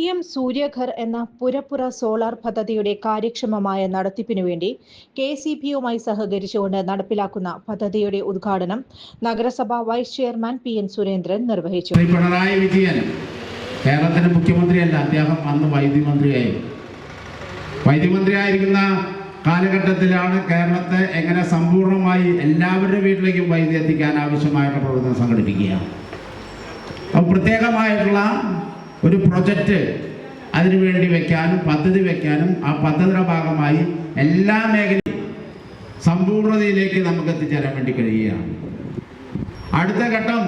PM Surya Ghar എന്ന പുരപ്പുറ solar പദ്ധതിയുടെ കാര്യക്ഷമമായ നടത്തിപ്പിനു വേണ്ടി KCBയുമായി സഹകരിച്ചുകൊണ്ട് നടപ്പിലാക്കുന്ന പദ്ധതിയുടെ ഉദ്ഘാടനം നഗരസഭാ വൈസ് ചെയർമാൻ PN സുരേന്ദ്രൻ നിർവഹിച്ചു. പിണറായി വിജയൻ കേരളത്തിന്റെ മുഖ്യമന്ത്രിയല്ല, അദ്ദേഹം അന്ന് വൈദ്യുതിമന്ത്രിയായിരിക്കുന്ന കാലഘട്ടത്തിലാണ് കേരളത്തെ എങ്ങനെ സമ്പൂർണ്ണമായി എല്ലാവരുടെ വീട്ടിലേക്കും വൈദ്യുതി എത്തിക്കാൻ ആവശ്യമായിട്ടുള്ള പ്രവർത്തനം സംഘടിപ്പിക്കുക. അപ്പോൾ പ്രത്യേകമായിട്ടുള്ള ഒരു പ്രൊജക്റ്റ് അതിനുവേണ്ടി വെക്കാനും പദ്ധതി വെക്കാനും ആ പദ്ധതിയുടെ ഭാഗമായി എല്ലാ മേഖലയും സമ്പൂർണ്ണതയിലേക്ക് നമുക്ക് എത്തിച്ചേരാൻ വേണ്ടി കഴിയുകയാണ്. അടുത്ത ഘട്ടം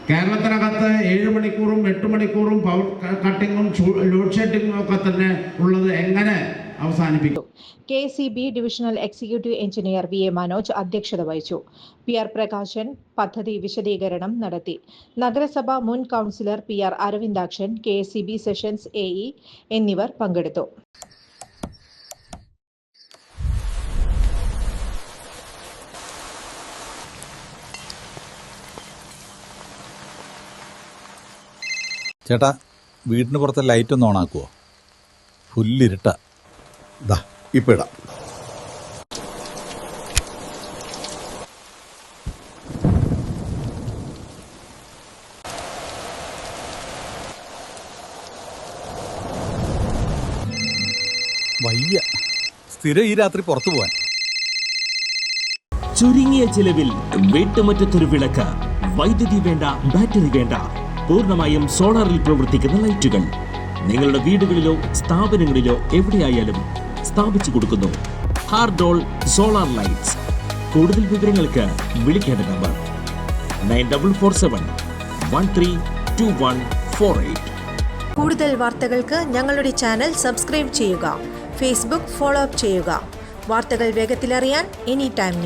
കേരളത്തിനകത്ത് 7 മണിക്കൂറും 8 മണിക്കൂറും പവർ കട്ടിങ്ങും ലോഡ് ഷെഡിങ്ങും ഒക്കെ തന്നെ ഉള്ളത് എങ്ങനെ അവസാനിപ്പിക്കും. KCB divisional executive engineer VA Manoj അധ്യക്ഷത വഹിച്ചു. PR പ്രകാശൻ പദ്ധതി വിശദീകരണം നടത്തി. നഗരസഭ മുൻ councillor PR Aravindakshan, KCB sessions AE എന്നിവർ പങ്കെടുത്തു. ചേട്ടാ, വീടിന് പുറത്തെ ലൈറ്റ് ഒന്ന് ഓണാക്കുവോ? ഫുള്ളിരുട്ട. ദാ ഇപ്പം ഇടാം. വയ്യ, സ്ഥിരം ഈ രാത്രി പുറത്തു പോവാൻ. ചുരുങ്ങിയ ചിലവിൽ വീട്ടുമുറ്റത്തൊരു വിളക്ക്, വൈദ്യുതി വേണ്ട, ബാറ്ററി വേണ്ട, പൂർണ്ണമായും സോളാറിൽ പ്രവർത്തിക്കുന്ന ലൈറ്റുകൾ നിങ്ങളുടെ വീടുകളിലോ സ്ഥാപനങ്ങളിലോ എവിടെയായാലും സ്ഥാപിച്ചു കൊടുക്കുന്നു. ഹാർഡോൾ സോളാർ ലൈറ്റ്സ്. കൂടുതൽ വിവരങ്ങൾക്ക് വിളിക്കേണ്ട നമ്പർ 9447132148. കൂടുതൽ വാർത്തകൾക്ക് ഞങ്ങളുടെ ചാനൽ സബ്സ്ക്രൈബ് ചെയ്യുക. ഫേസ്ബുക്ക് ഫോളോ അപ്പ് ചെയ്യുക. വാർത്തകൾ വേഗത്തിലറിയാൻ എനി ടൈം ന്യൂസ്.